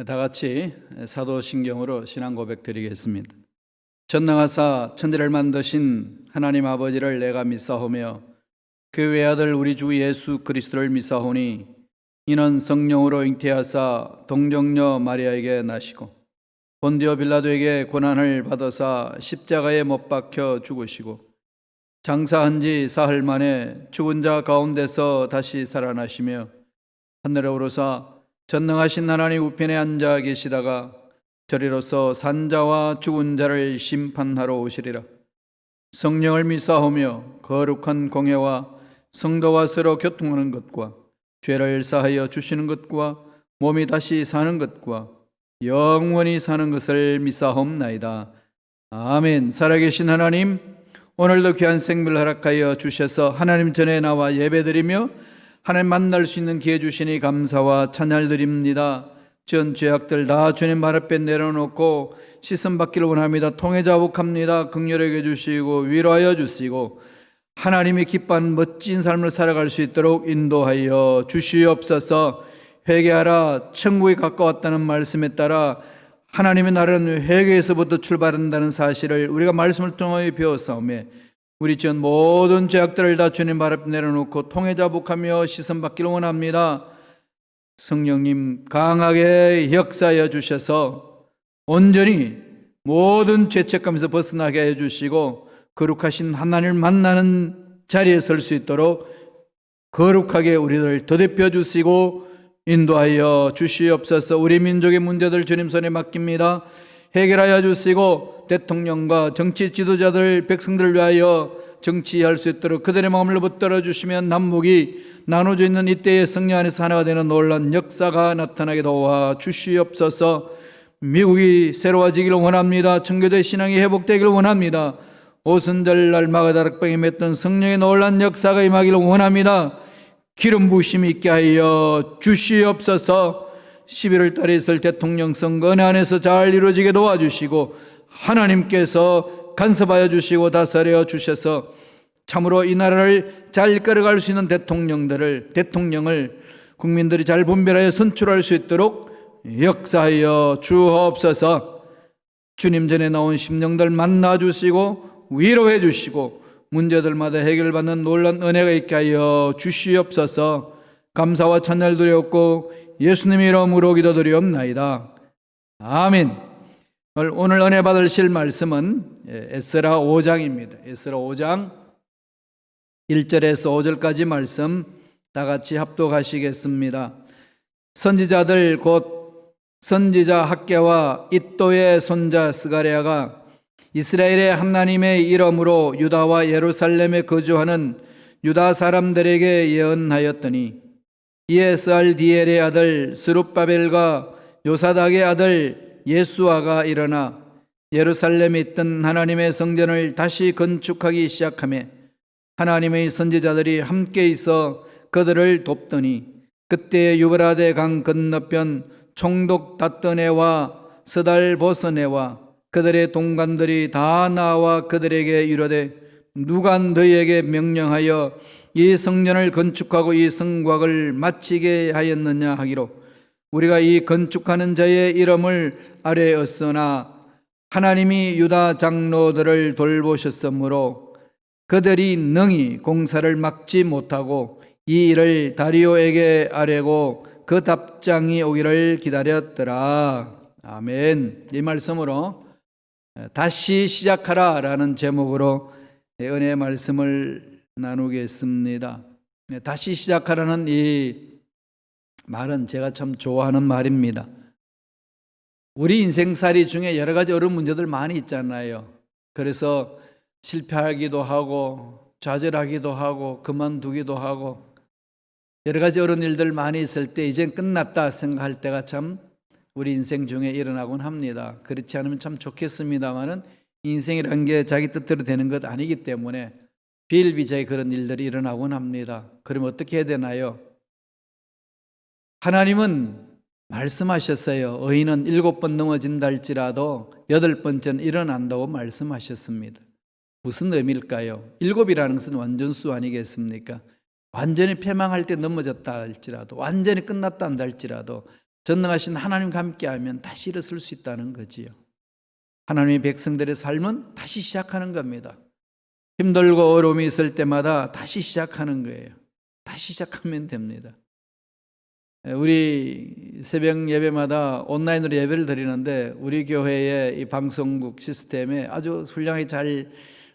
다 같이 사도신경으로 신앙 고백 드리겠습니다. 전능하사 천지를 만드신 하나님 아버지를 내가 믿사오며 그 외아들 우리 주 예수 그리스도를 믿사오니 이는 성령으로 잉태하사 동정녀 마리아에게 나시고 본디오 빌라도에게 고난을 받으사 십자가에 못 박혀 죽으시고 장사한 지 사흘 만에 죽은 자 가운데서 다시 살아나시며 하늘에 오르사 전능하신 하나님 우편에 앉아 계시다가 저리로서 산자와 죽은 자를 심판하러 오시리라. 성령을 믿사오며 거룩한 공예와 성도가 서로 교통하는 것과 죄를 사하여 주시는 것과 몸이 다시 사는 것과 영원히 사는 것을 믿사옵나이다. 아멘. 살아계신 하나님, 오늘도 귀한 생명을 허락하여 주셔서 하나님 전에 나와 예배드리며 하나님 만날 수 있는 기회 주시니 감사와 찬양을 드립니다. 전 죄악들 다 주님 발 앞에 내려놓고 씻음 받기를 원합니다. 통해 자복합니다. 긍휼하게 주시고 위로하여 주시고 하나님이 기뻐하는 멋진 삶을 살아갈 수 있도록 인도하여 주시옵소서. 회개하라, 천국에 가까웠다는 말씀에 따라 하나님의 나라는 회개에서부터 출발한다는 사실을 우리가 말씀을 통하여 배웠사오며 우리 전 모든 죄악들을 다 주님 발 앞에 내려놓고 통해 자복하며 씻음 받기를 원합니다. 성령님 강하게 역사하여 주셔서 온전히 모든 죄책감에서 벗어나게 해주시고 거룩하신 하나님을 만나는 자리에 설 수 있도록 거룩하게 우리를 더듬혀 주시고 인도하여 주시옵소서. 우리 민족의 문제들 주님 손에 맡깁니다. 해결하여 주시고 대통령과 정치 지도자들 백성들을 위하여 정치할 수 있도록 그들의 마음을 붙들어 주시면 남북이 나눠져 있는 이때의 성령 안에서 하나가 되는 놀라운 역사가 나타나게 도와 주시옵소서. 미국이 새로워지기를 원합니다. 청교도의 신앙이 회복되기를 원합니다. 오순절날 마가다락방에 맺던 성령의 놀라운 역사가 임하기를 원합니다. 기름 부으심이 있게 하여 주시옵소서. 11월 달에 있을 대통령 선거 은혜 안에서 잘 이루어지게 도와주시고 하나님께서 간섭하여 주시고 다스려 주셔서 참으로 이 나라를 잘 끌어갈 수 있는 대통령을 국민들이 잘 분별하여 선출할 수 있도록 역사하여 주옵소서. 주님 전에 나온 심령들 만나 주시고 위로해 주시고 문제들마다 해결받는 놀라운 은혜가 있게 하여 주시옵소서. 감사와 찬양을 드렸고 예수님 이름으로 기도드리옵나이다. 아멘. 오늘 은혜 받으실 말씀은 에스라 5장입니다. 에스라 5장 1절에서 5절까지 말씀 다 같이 합독하시겠습니다. 선지자들 곧 선지자 학개와 잇도의 손자 스가랴가 이스라엘의 하나님의 이름으로 유다와 예루살렘에 거주하는 유다 사람들에게 예언하였더니 이에 스알디엘의 아들 스룹바벨과 요사닥의 아들 예수아가 일어나 예루살렘에 있던 하나님의 성전을 다시 건축하기 시작하며 하나님의 선지자들이 함께 있어 그들을 돕더니 그때 유브라데 강 건너편 총독 닷더네와 스달보스네와 그들의 동관들이 다 나와 그들에게 이르되 누가 너희에게 명령하여 이 성전을 건축하고 이 성곽을 마치게 하였느냐 하기로 우리가 이 건축하는 자의 이름을 아뢰었으나 하나님이 유다 장로들을 돌보셨으므로 그들이 능히 공사를 막지 못하고 이 일을 다리오에게 아뢰고 그 답장이 오기를 기다렸더라. 아멘. 이 말씀으로 다시 시작하라 라는 제목으로 은혜의 말씀을 나누겠습니다. 다시 시작하라는 이 말은 제가 참 좋아하는 말입니다. 우리 인생살이 중에 여러 가지 어려운 문제들 많이 있잖아요. 그래서 실패하기도 하고 좌절하기도 하고 그만두기도 하고 여러 가지 어려운 일들 많이 있을 때 이젠 끝났다 생각할 때가 참 우리 인생 중에 일어나곤 합니다. 그렇지 않으면 참 좋겠습니다만은 인생이라는 게 자기 뜻대로 되는 것 아니기 때문에 비일비재의 그런 일들이 일어나곤 합니다. 그럼 어떻게 해야 되나요? 하나님은 말씀하셨어요. 의인은 7번 넘어진다 할지라도 8번째는 일어난다고 말씀하셨습니다. 무슨 의미일까요? 7이라는 것은 완전수 아니겠습니까? 완전히 패망할 때 넘어졌다 할지라도 완전히 끝났다 한다 할지라도 전능하신 하나님과 함께하면 다시 일어설 수 있다는 거지요. 하나님의 백성들의 삶은 다시 시작하는 겁니다. 힘들고 어려움이 있을 때마다 다시 시작하는 거예요. 다시 시작하면 됩니다. 우리 새벽 예배마다 온라인으로 예배를 드리는데 우리 교회의 이 방송국 시스템에 아주 훌륭하게 잘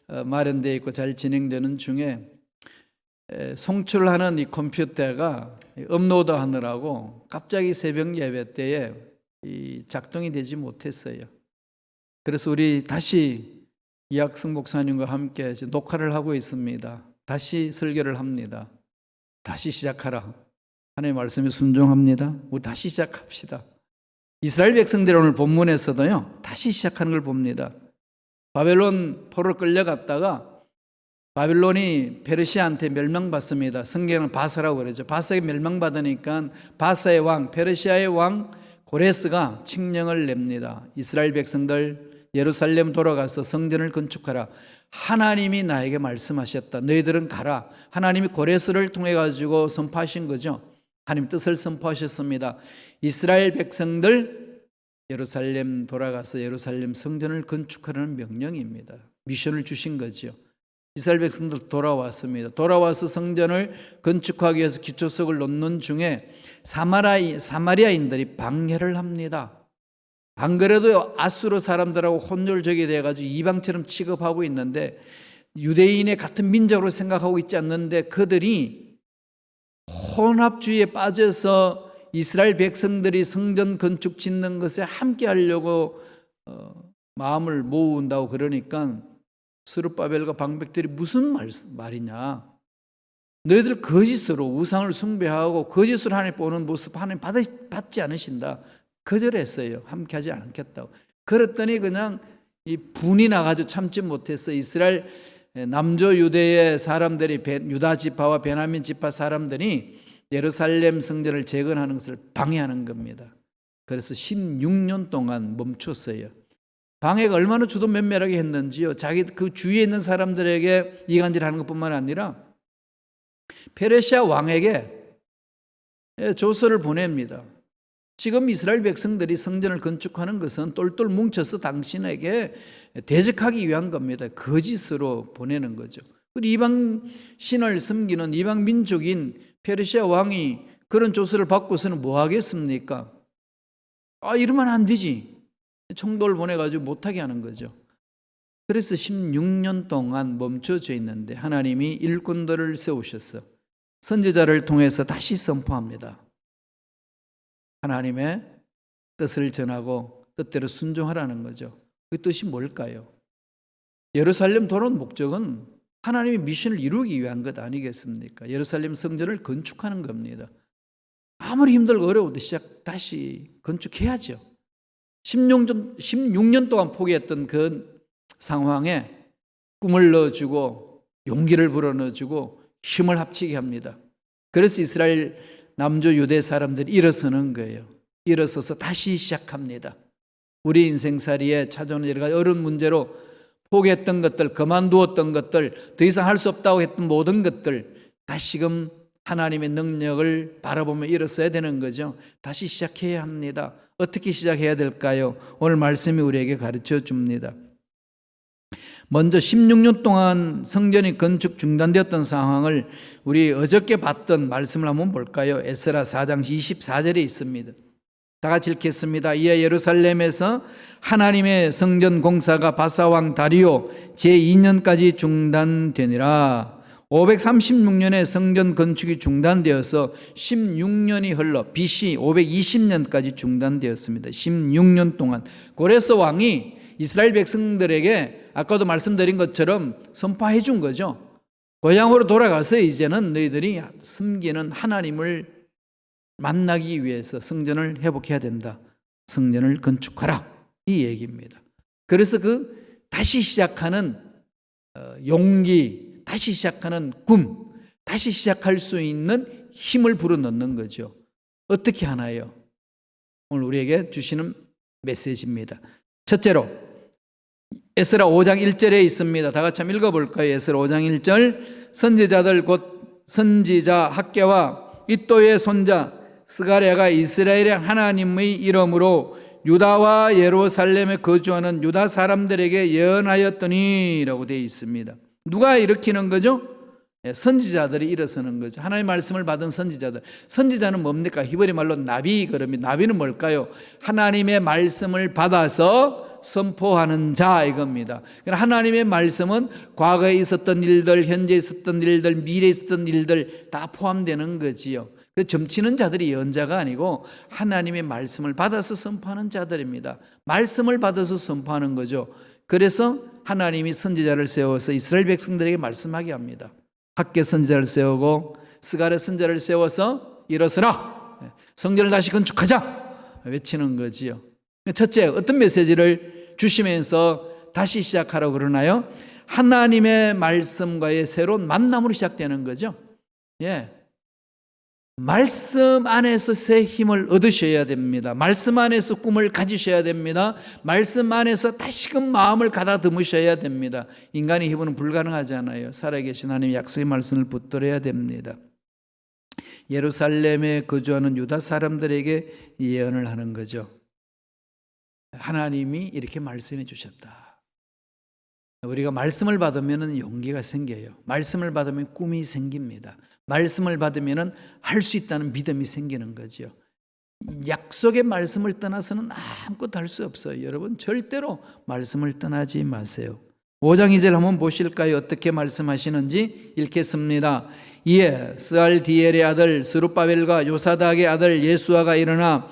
마련되어 있고 잘 진행되는 중에 송출하는 이 컴퓨터가 업로드 하느라고 갑자기 새벽 예배 때에 작동이 되지 못했어요. 그래서 우리 다시 이학승 목사님과 함께 녹화를 하고 있습니다. 다시 설교를 합니다. 다시 시작하라. 하나님의 말씀에 순종합니다. 우리 다시 시작합시다. 이스라엘 백성들 오늘 본문에서도요, 다시 시작하는 걸 봅니다. 바벨론 포로로 끌려갔다가 바빌론이 페르시아한테 멸망받습니다. 성경은 바사라고 그러죠. 바사에게 멸망받으니까 바사의 왕, 페르시아의 왕 고레스가 칙령을 냅니다. 이스라엘 백성들 예루살렘 돌아가서 성전을 건축하라. 하나님이 나에게 말씀하셨다. 너희들은 가라. 하나님이 고레스를 통해 가지고 선포하신 거죠. 하나님 뜻을 선포하셨습니다. 이스라엘 백성들 예루살렘 돌아가서 예루살렘 성전을 건축하라는 명령입니다. 미션을 주신 거죠. 이스라엘 백성들 돌아왔습니다. 돌아와서 성전을 건축하기 위해서 기초석을 놓는 중에 사마리아인들이 방해를 합니다. 안 그래도 아수르 사람들하고 혼혈족이 돼가지고 이방처럼 취급하고 있는데 유대인의 같은 민족으로 생각하고 있지 않는데 그들이 혼합주의에 빠져서 이스라엘 백성들이 성전 건축 짓는 것에 함께 하려고 마음을 모은다고 그러니까 스룹바벨과 방백들이 무슨 말이냐. 너희들 거짓으로 우상을 숭배하고 거짓으로 하나님 보는 모습 하나님 받지 않으신다. 거절했어요. 함께 하지 않겠다고. 그랬더니 그냥 이 분이 나가지고 참지 못해서 이스라엘 남조 유대의 사람들이 유다 지파와 베냐민 지파 사람들이 예루살렘 성전을 재건하는 것을 방해하는 겁니다. 그래서 16년 동안 멈췄어요. 방해가 얼마나 주도면밀하게 했는지요. 자기 그 주위에 있는 사람들에게 이간질하는 것뿐만 아니라 페르시아 왕에게 조서를 보냅니다. 지금 이스라엘 백성들이 성전을 건축하는 것은 똘똘 뭉쳐서 당신에게 대적하기 위한 겁니다. 거짓으로 보내는 거죠. 이방 신을 섬기는 이방 민족인 페르시아 왕이 그런 조서를 받고서는 뭐 하겠습니까? 이러면 안 되지. 총독을 보내가지고 못하게 하는 거죠. 그래서 16년 동안 멈춰져 있는데 하나님이 일꾼들을 세우셔서 선지자를 통해서 다시 선포합니다. 하나님의 뜻을 전하고 뜻대로 순종하라는 거죠. 그 뜻이 뭘까요? 예루살렘 돌아온 목적은 하나님의 미션을 이루기 위한 것 아니겠습니까? 예루살렘 성전을 건축하는 겁니다. 아무리 힘들고 어려워도 다시 건축해야죠. 16년 동안 포기했던 그 상황에 꿈을 넣어주고 용기를 불어넣어주고 힘을 합치게 합니다. 그래서 이스라엘 남조 유대 사람들이 일어서는 거예요. 일어서서 다시 시작합니다. 우리 인생살이에 찾아오는 여러 가지 어려운 문제로 포기했던 것들, 그만두었던 것들, 더 이상 할 수 없다고 했던 모든 것들 다시금 하나님의 능력을 바라보며 일어서야 되는 거죠. 다시 시작해야 합니다. 어떻게 시작해야 될까요? 오늘 말씀이 우리에게 가르쳐 줍니다. 먼저 16년 동안 성전이 건축 중단되었던 상황을 우리 어저께 봤던 말씀을 한번 볼까요? 에스라 4장 24절에 있습니다. 다 같이 읽겠습니다. 이에 예루살렘에서 하나님의 성전 공사가 바사왕 다리오 제2년까지 중단되니라. 536년에 성전 건축이 중단되어서 16년이 흘러 BC 520년까지 중단되었습니다. 16년 동안 고레스 왕이 이스라엘 백성들에게 아까도 말씀드린 것처럼 선포해 준 거죠. 고향으로 돌아가서 이제는 너희들이 섬기는 하나님을 만나기 위해서 성전을 회복해야 된다. 성전을 건축하라. 이 얘기입니다. 그래서 그 다시 시작하는 용기, 다시 시작하는 꿈, 다시 시작할 수 있는 힘을 불어넣는 거죠. 어떻게 하나요? 오늘 우리에게 주시는 메시지입니다. 첫째로 에스라 5장 1절에 있습니다. 다 같이 한번 읽어볼까요? 에스라 5장 1절 선지자들 곧 선지자 학계와 이또의 손자 스가랴가 이스라엘의 하나님의 이름으로 유다와 예루살렘에 거주하는 유다 사람들에게 예언하였더니 라고 되어 있습니다. 누가 일으키는 거죠? 선지자들이 일어서는 거죠. 하나님의 말씀을 받은 선지자들. 선지자는 뭡니까? 히브리 말로 나비 그럽니다. 나비는 뭘까요? 하나님의 말씀을 받아서 선포하는 자 이겁니다. 하나님의 말씀은 과거에 있었던 일들, 현재 있었던 일들, 미래에 있었던 일들 다 포함되는 거지요. 점치는 자들이 예언자가 아니고 하나님의 말씀을 받아서 선포하는 자들입니다. 말씀을 받아서 선포하는 거죠. 그래서 하나님이 선지자를 세워서 이스라엘 백성들에게 말씀하게 합니다. 학개 선지자를 세우고 스가랴 선지자를 세워서 일어서라, 성전을 다시 건축하자 외치는 거지요. 첫째, 어떤 메시지를 주시면서 다시 시작하라고 그러나요? 하나님의 말씀과의 새로운 만남으로 시작되는 거죠. 말씀 안에서 새 힘을 얻으셔야 됩니다. 말씀 안에서 꿈을 가지셔야 됩니다. 말씀 안에서 다시금 마음을 가다듬으셔야 됩니다. 인간의 힘은 불가능하잖아요. 살아계신 하나님의 약속의 말씀을 붙들어야 됩니다. 예루살렘에 거주하는 유다 사람들에게 예언을 하는 거죠. 하나님이 이렇게 말씀해 주셨다. 우리가 말씀을 받으면 용기가 생겨요. 말씀을 받으면 꿈이 생깁니다. 말씀을 받으면 할 수 있다는 믿음이 생기는 거죠. 약속의 말씀을 떠나서는 아무것도 할 수 없어요. 여러분 절대로 말씀을 떠나지 마세요. 5장 2절 한번 보실까요? 어떻게 말씀하시는지 읽겠습니다. 이에 스알디엘의 아들 스룹바벨과 요사닥의 아들 예수아가 일어나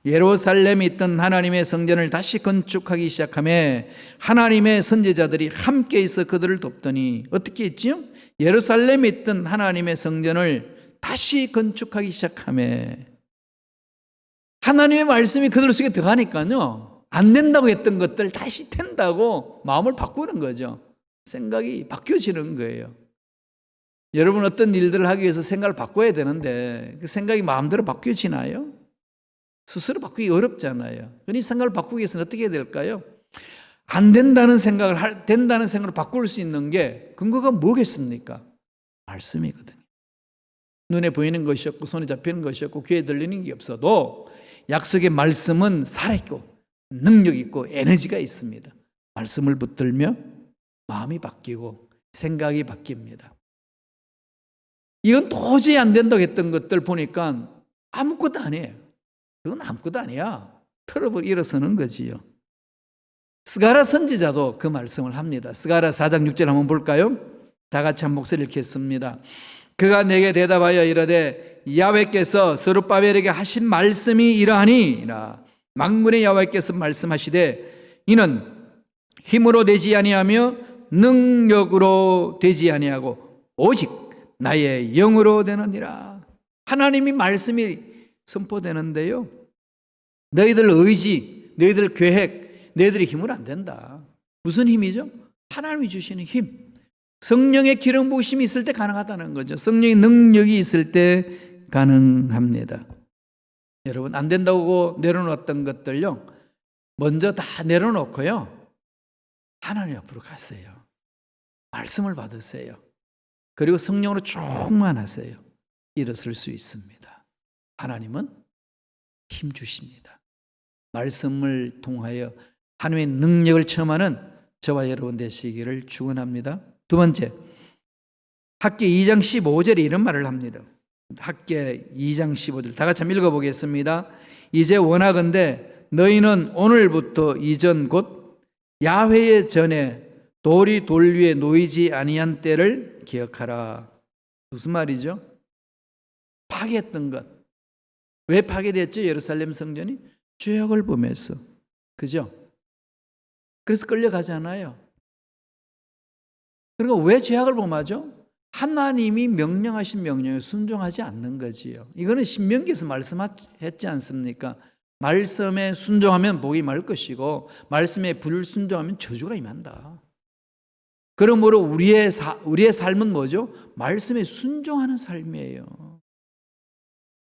예루살렘에 있던 하나님의 성전을 다시 건축하기 시작하며 하나님의 선지자들이 함께 있어 그들을 돕더니 어떻게 했지요? 예루살렘에 있던 하나님의 성전을 다시 건축하기 시작하며 하나님의 말씀이 그들 속에 들어가니까요, 안 된다고 했던 것들 다시 된다고 마음을 바꾸는 거죠. 생각이 바뀌어지는 거예요. 여러분 어떤 일들을 하기 위해서 생각을 바꿔야 되는데 그 생각이 마음대로 바뀌어지나요? 스스로 바꾸기 어렵잖아요. 그러니 생각을 바꾸기 위해서는 어떻게 해야 될까요? 안 된다는 생각을 된다는 생각으로 바꿀 수 있는 게 근거가 뭐겠습니까? 말씀이거든요. 눈에 보이는 것이 없고 손에 잡히는 것이 없고 귀에 들리는 게 없어도 약속의 말씀은 살아있고 능력 있고 에너지가 있습니다. 말씀을 붙들며 마음이 바뀌고 생각이 바뀝니다. 이건 도저히 안 된다고 했던 것들 보니까 아무것도 아니에요. 이건 아무것도 아니야. 털어버려 일어서는 거지요. 스가랴 선지자도 그 말씀을 합니다. 스가랴 4장 6절 한번 볼까요? 다 같이 한 목소리 읽겠습니다. 그가 내게 대답하여 이르되 야훼께서 스룹바벨에게 하신 말씀이 이러하니라. 만군의 여호와께서 말씀하시되 이는 힘으로 되지 아니하며 능력으로 되지 아니하고 오직 나의 영으로 되느니라. 하나님이 말씀이 선포되는데요, 너희들 의지, 너희들 계획, 너희들의 힘은 안 된다. 무슨 힘이죠? 하나님이 주시는 힘. 성령의 기름 부으심이 있을 때 가능하다는 거죠. 성령의 능력이 있을 때 가능합니다. 여러분 안 된다고 내려놓았던 것들요, 먼저 다 내려놓고요, 하나님 앞으로 가세요. 말씀을 받으세요. 그리고 성령으로 충만하세요. 일어설 수 있습니다. 하나님은 힘 주십니다. 말씀을 통하여 하나님의 능력을 체험하는 저와 여러분 되시기를 축원합니다. 두 번째, 학개 2장 15절에 이런 말을 합니다. 학개 2장 15절 다 같이 한번 읽어보겠습니다. 이제 원하건대 너희는 오늘부터 이전 곧 야훼의 전에 돌이 돌 위에 놓이지 아니한 때를 기억하라. 무슨 말이죠? 파괴했던 것. 왜 파괴됐죠? 예루살렘 성전이 죄악을 범해서. 그죠? 그래서 끌려가잖아요. 그리고 왜 죄악을 범하죠? 하나님이 명령하신 명령에 순종하지 않는 거지요. 이거는 신명기에서 말씀했지 않습니까? 말씀에 순종하면 복이 많을 것이고 말씀에 불순종하면 저주가 임한다. 그러므로 우리의 삶은 뭐죠? 말씀에 순종하는 삶이에요.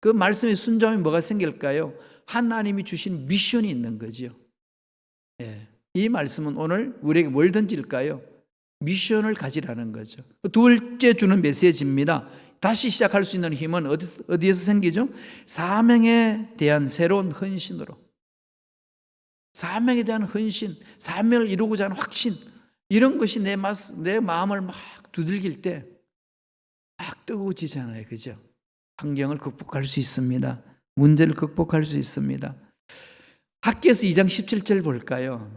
그 말씀에 순종하면 뭐가 생길까요? 하나님이 주신 미션이 있는 거죠. 이 말씀은 오늘 우리에게 뭘 던질까요? 미션을 가지라는 거죠. 둘째 주는 메시지입니다. 다시 시작할 수 있는 힘은 어디에서 생기죠? 사명에 대한 새로운 헌신으로. 사명에 대한 헌신, 사명을 이루고자 하는 확신, 이런 것이 내 마음을 막 두들길 때 막 뜨거워지잖아요. 그죠? 환경을 극복할 수 있습니다. 문제를 극복할 수 있습니다. 학기에서 2장 17절 볼까요?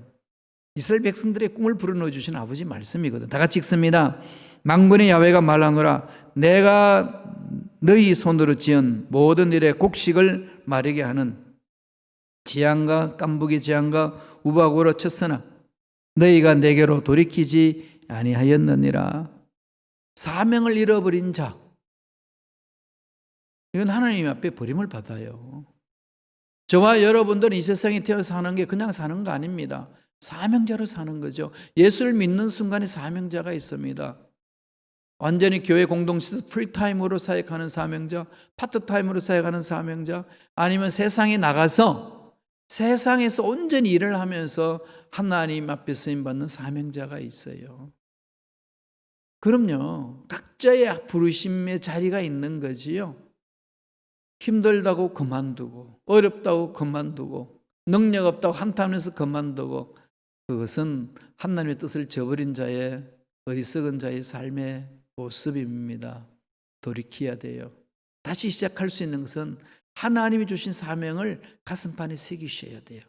이스라엘 백성들의 꿈을 불어넣어 주신 아버지 말씀이거든. 다 같이 읽습니다. 만군의 야훼가 말하노라. 내가 너희 손으로 지은 모든 일의 곡식을 마르게 하는 지향과 깐부기 지향과 우박으로 쳤으나 너희가 내게로 돌이키지 아니하였느니라. 사명을 잃어버린 자, 이건 하나님 앞에 버림을 받아요. 저와 여러분들은 이 세상에 태어나서 사는 게 그냥 사는 거 아닙니다. 사명자로 사는 거죠. 예수를 믿는 순간에 사명자가 있습니다. 완전히 교회 공동체에서 풀타임으로 사역하는 사명자, 파트타임으로 사역하는 사명자, 아니면 세상에 나가서 세상에서 온전히 일을 하면서 하나님 앞에 쓰임받는 사명자가 있어요. 그럼요. 각자의 부르심의 자리가 있는 거지요. 힘들다고 그만두고, 어렵다고 그만두고, 능력 없다고 한탄해서 그만두고, 그것은 하나님의 뜻을 저버린 자의, 어리석은 자의 삶의 모습입니다. 돌이켜야 돼요. 다시 시작할 수 있는 것은 하나님이 주신 사명을 가슴판에 새기셔야 돼요.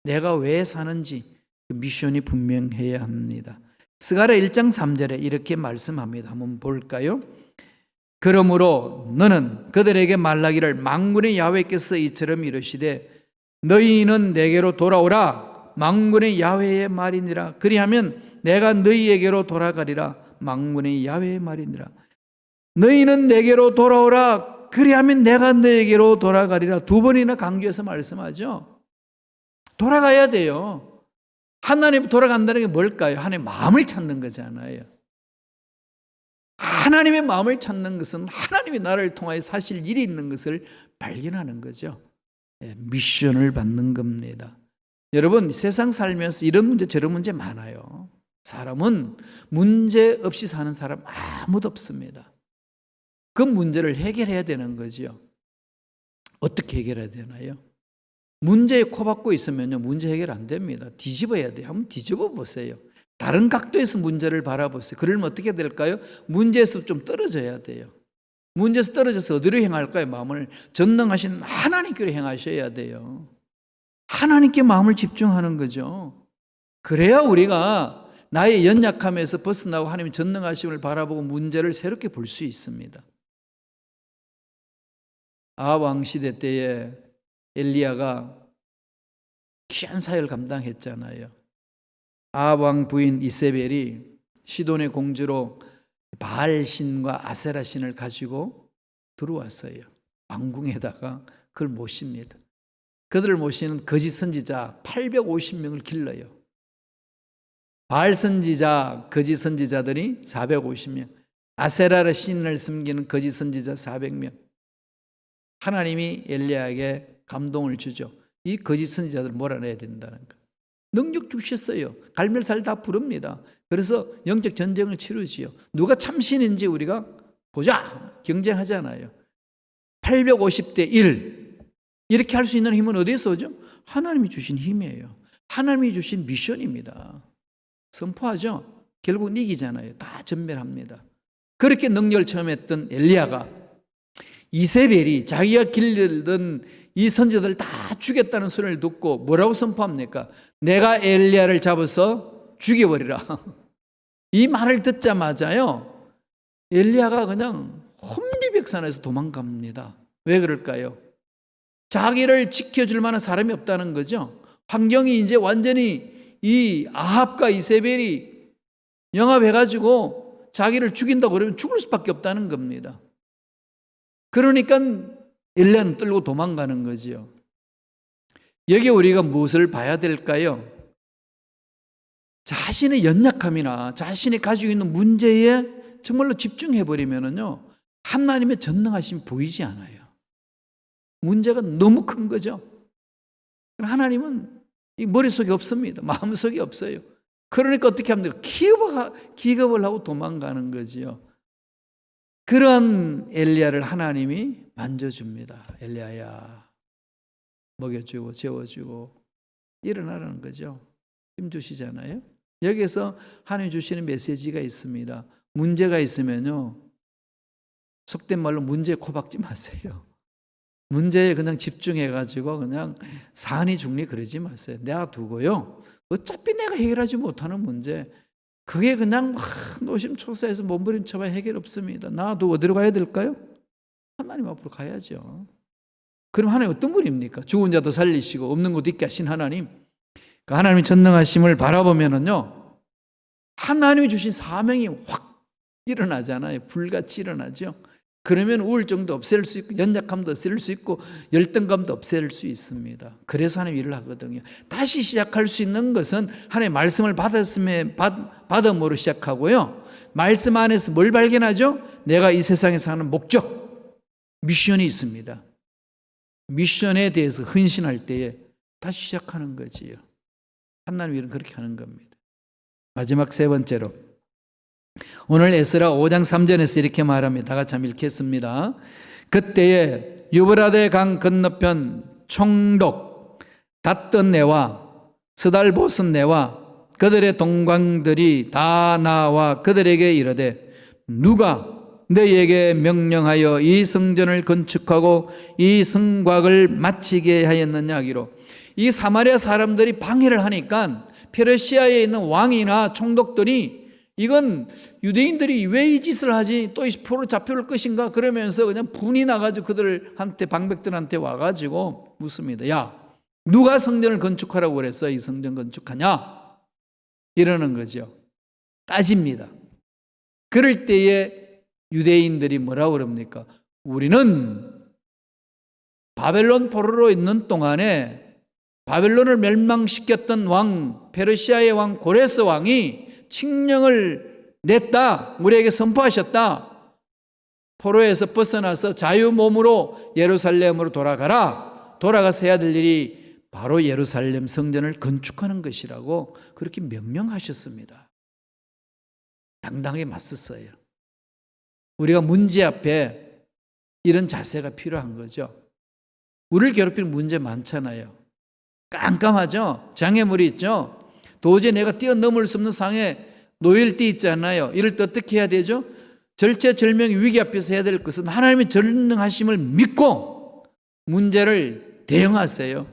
내가 왜 사는지 그 미션이 분명해야 합니다. 스가랴 1장 3절에 이렇게 말씀합니다. 한번 볼까요? 그러므로 너는 그들에게 말하기를 만군의 야훼께서 이처럼 이르시되 너희는 내게로 돌아오라. 만군의 야훼의 말이니라. 그리하면 내가 너희에게로 돌아가리라. 만군의 야훼의 말이니라. 너희는 내게로 돌아오라. 그리하면 내가 너희에게로 돌아가리라. 두 번이나 강조해서 말씀하죠. 돌아가야 돼요. 하나님 돌아간다는 게 뭘까요? 하나님의 마음을 찾는 거잖아요. 하나님의 마음을 찾는 것은 하나님이 나를 통하여 사실 일이 있는 것을 발견하는 거죠. 미션을 받는 겁니다. 여러분, 세상 살면서 이런 문제 저런 문제 많아요. 사람은 문제 없이 사는 사람 아무도 없습니다. 그 문제를 해결해야 되는 거죠. 어떻게 해결해야 되나요? 문제에 코박고 있으면요, 문제 해결 안 됩니다. 뒤집어야 돼요. 한번 뒤집어 보세요. 다른 각도에서 문제를 바라보세요. 그러면 어떻게 될까요? 문제에서 좀 떨어져야 돼요. 문제에서 떨어져서 어디로 향할까요? 마음을 전능하신 하나님께로 향하셔야 돼요. 하나님께 마음을 집중하는 거죠. 그래야 우리가 나의 연약함에서 벗어나고 하나님의 전능하심을 바라보고 문제를 새롭게 볼 수 있습니다. 아합 왕 시대 때에 엘리야가 귀한 사역을 감당했잖아요. 아합 왕 부인 이세벨이 시돈의 공주로 바알 신과 아세라 신을 가지고 들어왔어요. 왕궁에다가 그걸 모십니다. 그들을 모시는 거짓 선지자 850명을 길러요. 바알 선지자, 거짓 선지자들이 450명, 아세라 신을 섬기는 거짓 선지자 400명. 하나님이 엘리야에게 감동을 주죠. 이 거짓 선지자들을 몰아내야 된다는 거. 능력 주셨어요. 갈멜살 다 부릅니다. 그래서 영적 전쟁을 치르지요. 누가 참신인지 우리가 보자 경쟁하잖아요. 850대 1 이렇게 할 수 있는 힘은 어디서 오죠? 하나님이 주신 힘이에요. 하나님이 주신 미션입니다. 선포하죠. 결국 이기잖아요. 다 전멸합니다. 그렇게 능력을 처음 했던 엘리야가 이세벨이 자기가 길르던 이 선지자들 다 죽였다는 소리를 듣고 뭐라고 선포합니까? 내가 엘리야를 잡아서 죽여버리라. 이 말을 듣자마자요, 엘리야가 그냥 혼비백산에서 도망갑니다. 왜 그럴까요? 자기를 지켜줄 만한 사람이 없다는 거죠. 환경이 이제 완전히 이 아합과 이세벨이 영합해가지고 자기를 죽인다고 그러면 죽을 수밖에 없다는 겁니다. 그러니까 엘리야는 떨고 도망가는 거지요. 여기 우리가 무엇을 봐야 될까요? 자신의 연약함이나 자신이 가지고 있는 문제에 정말로 집중해버리면요, 하나님의 전능하심이 보이지 않아요. 문제가 너무 큰 거죠. 하나님은 이 머릿속에 없습니다. 마음속에 없어요. 그러니까 어떻게 합니까? 기겁을 하고 도망가는 거지요. 그런 엘리야를 하나님이 만져줍니다. 엘리야야, 먹여주고 재워주고 일어나라는 거죠. 힘주시잖아요. 여기서 하나님 주시는 메시지가 있습니다. 문제가 있으면요, 속된 말로 문제에 코박지 마세요. 문제에 그냥 집중해가지고 그냥 산이 죽니 그러지 마세요. 놔두고요, 어차피 내가 해결하지 못하는 문제, 그게 그냥 막 노심초사해서 몸부림쳐봐 해결 없습니다. 놔두고 어디로 가야 될까요? 하나님 앞으로 가야죠. 그럼 하나님 어떤 분입니까? 죽은 자도 살리시고 없는 것도 있게 하신 하나님. 그 하나님의 전능하심을 바라보면은요, 하나님이 주신 사명이 확 일어나잖아요. 불같이 일어나죠. 그러면 우울증도 없앨 수 있고 연약함도 없앨 수 있고 열등감도 없앨 수 있습니다. 그래서 하나님 일을 하거든요. 다시 시작할 수 있는 것은 하나님의 말씀을 받음으로 시작하고요, 말씀 안에서 뭘 발견하죠? 내가 이 세상에 사는 목적, 미션이 있습니다. 미션에 대해서 헌신할 때에 다시 시작하는 거지요. 하나님 일은 그렇게 하는 겁니다. 마지막 세 번째로, 오늘 에스라 5장 3절에서 이렇게 말합니다. 다 같이 한번 읽겠습니다. 그때에 유브라데 강 건너편 총독 닷던네와 스달보스네와 그들의 동광들이 다 나와 그들에게 이르되, 누가 너희에게 명령하여 이 성전을 건축하고 이 성곽을 마치게 하였느냐 하기로. 이 사마리아 사람들이 방해를 하니까 페르시아에 있는 왕이나 총독들이, 이건 유대인들이 왜 이 짓을 하지? 또 포로 잡혀올 것인가? 그러면서 그냥 분이 나가지고 그들한테, 방백들한테 와가지고 묻습니다. 야, 누가 성전을 건축하라고 그랬어? 이 성전 건축하냐? 이러는 거죠. 따집니다. 그럴 때에 유대인들이 뭐라고 그럽니까? 우리는 바벨론 포로로 있는 동안에 바벨론을 멸망시켰던 왕, 페르시아의 왕 고레스 왕이 칙령을 냈다. 우리에게 선포하셨다. 포로에서 벗어나서 자유 몸으로 예루살렘으로 돌아가라. 돌아가서 해야 될 일이 바로 예루살렘 성전을 건축하는 것이라고 그렇게 명령하셨습니다. 당당하게 맞섰어요. 우리가 문제 앞에 이런 자세가 필요한 거죠. 우리를 괴롭히는 문제 많잖아요. 깜깜하죠. 장애물이 있죠. 도저히 내가 뛰어넘을 수 없는 상에 놓일 때 있잖아요. 이럴 때 어떻게 해야 되죠? 절체절명의 위기 앞에서 해야 될 것은 하나님의 전능하심을 믿고 문제를 대응하세요.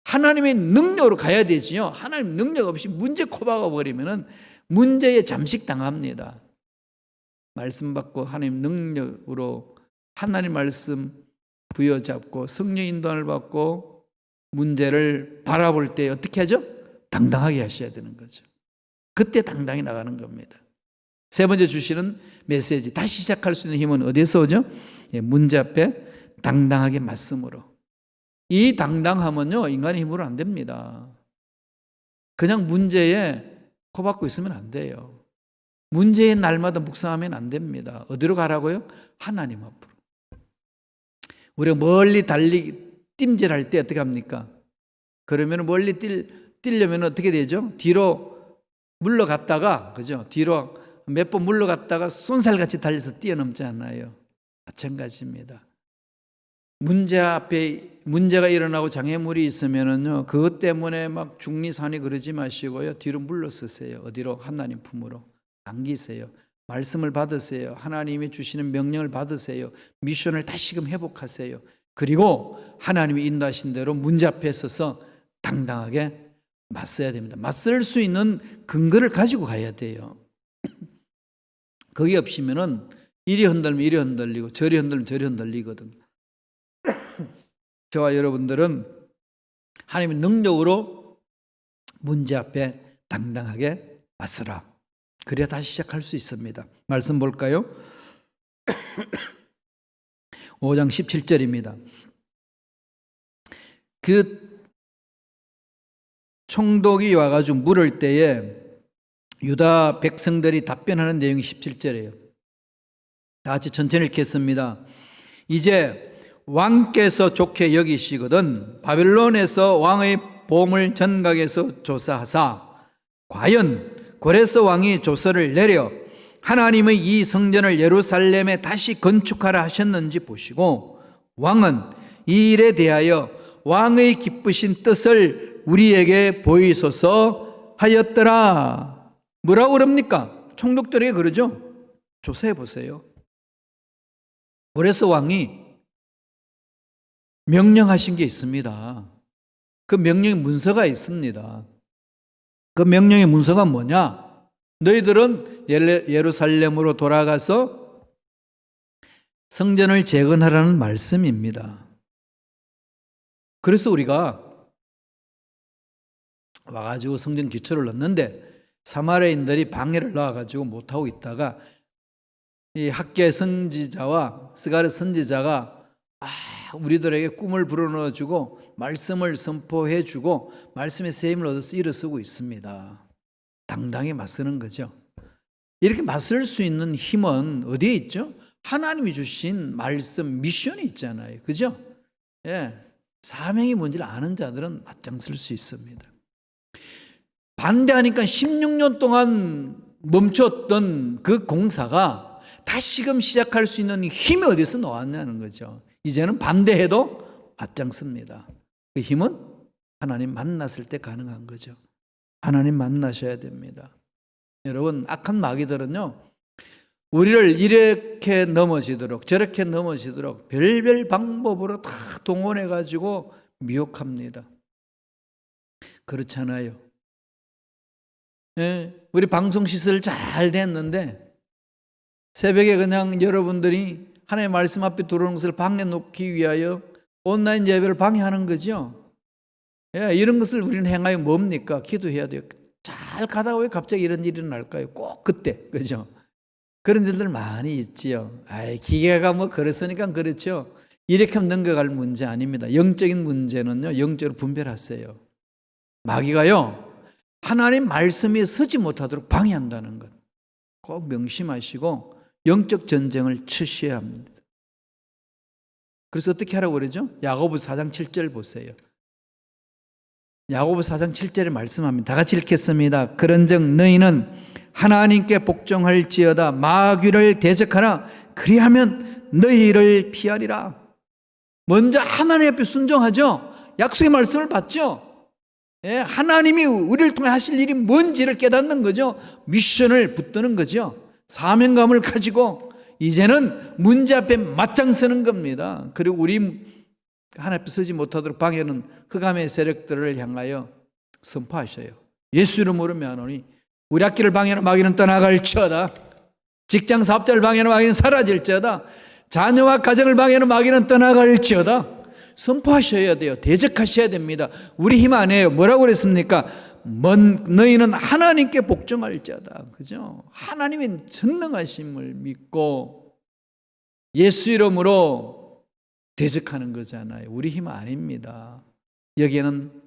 하나님의 능력으로 가야 되지요. 하나님 능력 없이 문제 코박아 버리면 문제에 잠식당합니다. 말씀 받고 하나님 능력으로 하나님 말씀 부여잡고 성령 인도를 받고 문제를 바라볼 때 어떻게 하죠? 당당하게 하셔야 되는 거죠. 그때 당당히 나가는 겁니다. 세 번째 주시는 메시지, 다시 시작할 수 있는 힘은 어디서 오죠? 문제 앞에 당당하게 맞음으로. 이 당당함은요, 인간의 힘으로 안 됩니다. 그냥 문제에 코박고 있으면 안 돼요. 문제의 날마다 묵상하면 안 됩니다. 어디로 가라고요? 하나님 앞으로. 우리가 멀리 뜀질할 때 어떻게 합니까? 그러면 멀리 뛰려면 어떻게 되죠? 뒤로 물러갔다가, 그죠? 뒤로 몇 번 물러갔다가 쏜살같이 달려서 뛰어넘지 않아요. 마찬가지입니다. 문제 앞에 문제가 일어나고 장애물이 있으면은요, 그것 때문에 막 중리산이 그러지 마시고요, 뒤로 물러서세요. 어디로? 하나님 품으로 안기세요. 말씀을 받으세요. 하나님이 주시는 명령을 받으세요. 미션을 다시금 회복하세요. 그리고 하나님이 인도하신 대로 문제 앞에 서서 당당하게 맞서야 됩니다. 맞설 수 있는 근거를 가지고 가야 돼요. 거기 없이면은 이리 흔들면 이리 흔들리고 저리 흔들면 저리 흔들리거든요. 저와 여러분들은 하나님의 능력으로 문제 앞에 당당하게 맞서라. 그래야 다시 시작할 수 있습니다. 말씀 볼까요? 5장 17절입니다. 그 총독이 와가지고 물을 때에 유다 백성들이 답변하는 내용이 17절이에요. 다 같이 천천히 읽겠습니다. 이제 왕께서 좋게 여기시거든 바벨론에서 왕의 보물 전각에서 조사하사 과연 고레스 왕이 조서를 내려 하나님의 이 성전을 예루살렘에 다시 건축하라 하셨는지 보시고 왕은 이 일에 대하여 왕의 기쁘신 뜻을 우리에게 보이소서 하였더라. 뭐라고 그럽니까? 총독들에게 그러죠. 조사해 보세요. 그래서 왕이 명령하신 게 있습니다. 그 명령의 문서가 있습니다. 그 명령의 문서가 뭐냐? 너희들은 예루살렘으로 돌아가서 성전을 재건하라는 말씀입니다. 그래서 우리가 와가지고 성전 기초를 넣는데 사마리아인들이 방해를 넣어가지고 못하고 있다가 이 학개 선지자와 스가랴 선지자가 우리들에게 꿈을 불어넣어주고 말씀을 선포해주고 말씀의 세임을 얻어서 일어서고 있습니다. 당당히 맞서는 거죠. 이렇게 맞설 수 있는 힘은 어디에 있죠? 하나님이 주신 말씀, 미션이 있잖아요. 그죠? 예. 사명이 뭔지를 아는 자들은 맞장설 수 있습니다. 반대하니까 16년 동안 멈췄던 그 공사가 다시금 시작할 수 있는 힘이 어디서 나왔냐는 거죠. 이제는 반대해도 맞장섭니다. 그 힘은 하나님 만났을 때 가능한 거죠. 하나님 만나셔야 됩니다. 여러분, 악한 마귀들은요, 우리를 이렇게 넘어지도록 저렇게 넘어지도록 별별 방법으로 다 동원해가지고 미혹합니다. 그렇잖아요. 예, 우리 방송 시설 잘 됐는데 새벽에 그냥 여러분들이 하나님의 말씀 앞에 들어오는 것을 방해놓기 위하여 온라인 예배를 방해하는 거죠. 예, 이런 것을 우리는 행하여 뭡니까? 기도해야 돼요. 잘 가다가 왜 갑자기 이런 일이 날까요? 꼭 그때, 그죠? 그런 일들 많이 있지요. 기계가 뭐 그랬으니까 그렇죠. 이렇게 하면 넘겨갈 문제 아닙니다. 영적인 문제는요, 영적으로 분별하세요. 마귀가요, 하나님 말씀에 서지 못하도록 방해한다는 것 꼭 명심하시고 영적 전쟁을 치셔야 합니다. 그래서 어떻게 하라고 그러죠? 야고보서 4장 7절 보세요. 야고보서 4장 7절에 말씀합니다. 다 같이 읽겠습니다. 그런즉 너희는 하나님께 복종할지어다 마귀를 대적하라. 그리하면 너희를 피하리라. 먼저 하나님 앞에 순종하죠. 약속의 말씀을 받죠. 예, 하나님이 우리를 통해 하실 일이 뭔지를 깨닫는 거죠. 미션을 붙드는 거죠. 사명감을 가지고 이제는 문제 앞에 맞짱 서는 겁니다. 그리고 우리 하나님 앞에 서지 못하도록 방해하는 흑암의 세력들을 향하여 선포하셔요. 예수 이름으로 명하노니 우리 학기를 방해하는 마귀는 떠나갈지어다. 직장 사업자를 방해하는 마귀는 사라질지어다. 자녀와 가정을 방해하는 마귀는 떠나갈지어다. 선포하셔야 돼요. 대적하셔야 됩니다. 우리 힘 아니에요. 뭐라고 그랬습니까? 너희는 하나님께 복종할지어다. 그죠? 하나님의 전능하심을 믿고 예수 이름으로 대적하는 거잖아요. 우리 힘 아닙니다. 여기에는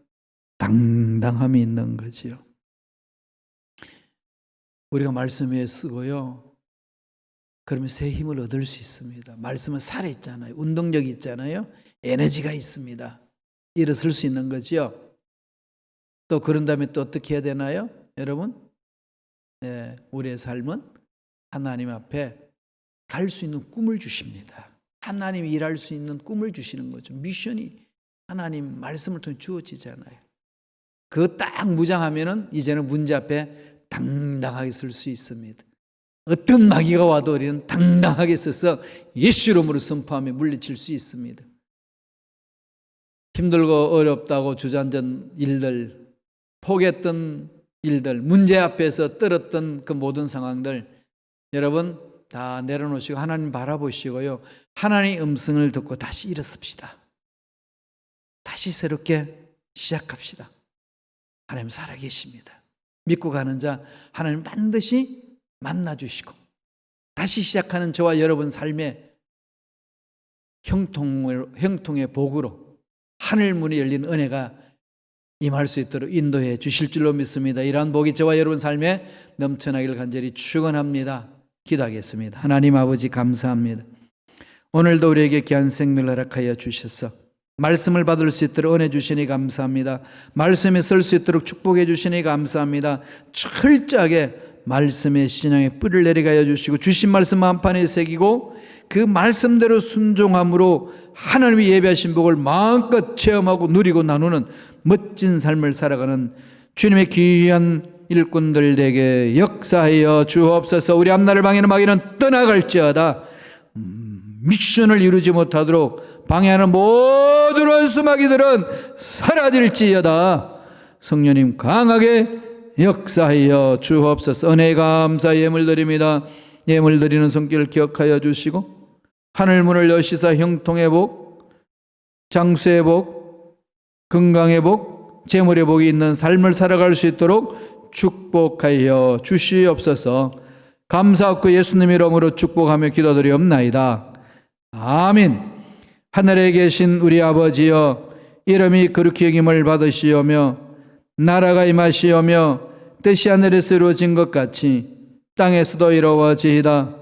당당함이 있는 거지요. 우리가 말씀 위에 쓰고요. 그러면 새 힘을 얻을 수 있습니다. 말씀은 살아있잖아요. 운동력이 있잖아요. 에너지가 있습니다. 일어설 수 있는 거죠. 또 그런 다음에 또 어떻게 해야 되나요? 여러분, 네, 우리의 삶은 하나님 앞에 갈 수 있는 꿈을 주십니다. 하나님이 일할 수 있는 꿈을 주시는 거죠. 미션이 하나님 말씀을 통해 주어지잖아요. 그거 딱 무장하면은 이제는 문제 앞에 당당하게 설 수 있습니다. 어떤 마귀가 와도 우리는 당당하게 서서 예수 이름으로 선포하며 물리칠 수 있습니다. 힘들고 어렵다고 주저앉은 일들, 포기했던 일들, 문제 앞에서 떨었던 그 모든 상황들 여러분 다 내려놓으시고 하나님 바라보시고요. 하나님의 음성을 듣고 다시 일어섭시다. 다시 새롭게 시작합시다. 하나님 살아계십니다. 믿고 가는 자 하나님 반드시 만나주시고 다시 시작하는 저와 여러분 삶의 형통의 복으로 하늘 문이 열린 은혜가 임할 수 있도록 인도해 주실 줄로 믿습니다. 이러한 복이 저와 여러분 삶에 넘쳐나기를 간절히 축원합니다. 기도하겠습니다. 하나님 아버지 감사합니다. 오늘도 우리에게 귀한 생명을 허락하여 주셔서 말씀을 받을 수 있도록 은혜 주시니 감사합니다. 말씀에 설 수 있도록 축복해 주시니 감사합니다. 철저하게 말씀의 신앙의 뿌리를 내리게 하여 주시고 주신 말씀 한판에 새기고 그 말씀대로 순종함으로 하나님이 예비하신 복을 마음껏 체험하고 누리고 나누는 멋진 삶을 살아가는 주님의 귀한 일꾼들에게 역사하여 주옵소서. 우리 앞날을 방해하는 마귀는 떠나갈지어다. 미션을 이루지 못하도록 방해하는 모든 원수 마귀들은 사라질지어다. 성령님 강하게 역사하여 주옵소서. 은혜 감사 예물 드립니다. 예물 드리는 손길을 기억하여 주시고 하늘 문을 여시사 형통의 복, 장수의 복, 건강의 복, 재물의 복이 있는 삶을 살아갈 수 있도록 축복하여 주시옵소서. 감사하고 예수님의 이름으로 축복하며 기도드리옵나이다. 아멘. 하늘에 계신 우리 아버지여, 이름이 거룩히 여김을 받으시오며 나라가 임하시오며 뜻이 하늘에서 이루어진 것 같이 땅에서도 이루어지이다.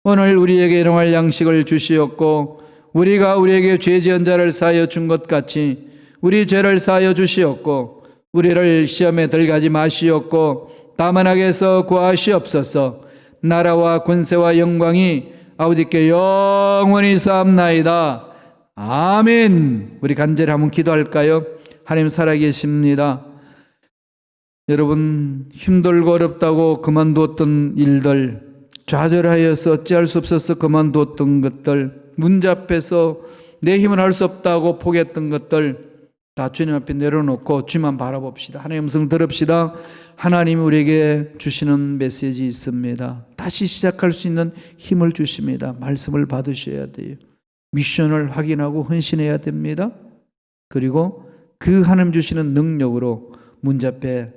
오늘 우리에게 일용할 양식을 주시옵고 우리가 우리에게 죄 지은 자를 사하여 준 것 같이 우리 죄를 사하여 주시옵고 우리를 시험에 들게 마시옵고 다만 악에서 구하시옵소서. 나라와 권세와 영광이 아버지께 영원히 쌓옵나이다. 아멘. 우리 간절히 한번 기도할까요? 하나님 살아계십니다. 여러분 힘들고 어렵다고 그만두었던 일들, 좌절하여서 어찌할 수 없어서 그만두었던 것들, 문제 앞에서 내 힘은 할 수 없다고 포기했던 것들 다 주님 앞에 내려놓고 주님만 바라봅시다. 하나님의 음성 들읍시다. 하나님이 우리에게 주시는 메시지 있습니다. 다시 시작할 수 있는 힘을 주십니다. 말씀을 받으셔야 돼요. 미션을 확인하고 헌신해야 됩니다. 그리고 그 하나님 주시는 능력으로 문제 앞에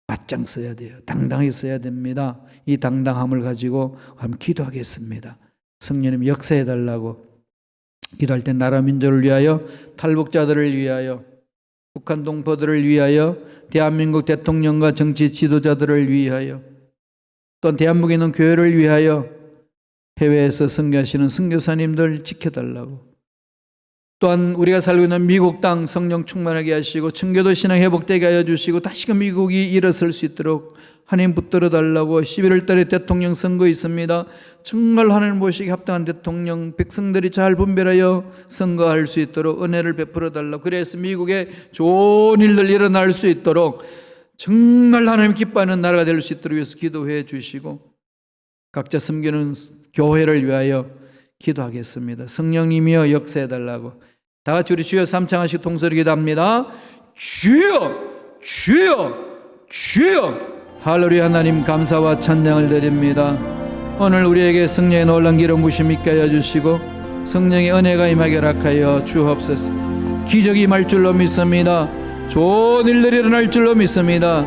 맞짱 서야 돼요. 당당히 서야 됩니다. 이 당당함을 가지고 한번 기도하겠습니다. 성령님 역사해달라고 기도할 때 나라 민족을 위하여, 탈북자들을 위하여, 북한 동포들을 위하여, 대한민국 대통령과 정치 지도자들을 위하여, 또한 대한민국에 있는 교회를 위하여, 해외에서 선교하시는 선교사님들 지켜달라고, 또한 우리가 살고 있는 미국 땅 성령 충만하게 하시고 청교도 신앙 회복되게 하여 주시고 다시금 미국이 일어설 수 있도록 하나님 붙들어 달라고. 11월 달에 대통령 선거 있습니다. 정말 하나님 보시기에 합당한 대통령, 백성들이 잘 분별하여 선거할 수 있도록 은혜를 베풀어 달라고. 그래서 미국에 좋은 일들 일어날 수 있도록 정말 하나님 기뻐하는 나라가 될 수 있도록 위해서 기도해 주시고, 각자 섬기는 교회를 위하여 기도하겠습니다. 성령님이여 역사해 달라고. 다 같이 우리 주여 삼창하시고 통소리 기도합니다. 주여, 주여, 주여. 할렐루야. 하나님 감사와 찬양을 드립니다. 오늘 우리에게 성령의 놀라운 기름 부심 있게 하여 주시고 성령의 은혜가 임하게 허락하여 주옵소서. 기적이 임할 줄로 믿습니다. 좋은 일들이 일어날 줄로 믿습니다.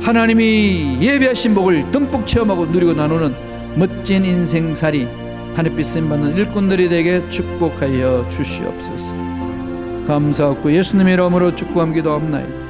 하나님이 예비하신 복을 듬뿍 체험하고 누리고 나누는 멋진 인생살이 하늘빛 쓰임받는 일꾼들이 되게 축복하여 주시옵소서. 감사하고 예수님의 이름으로 축복함 기도합나이다.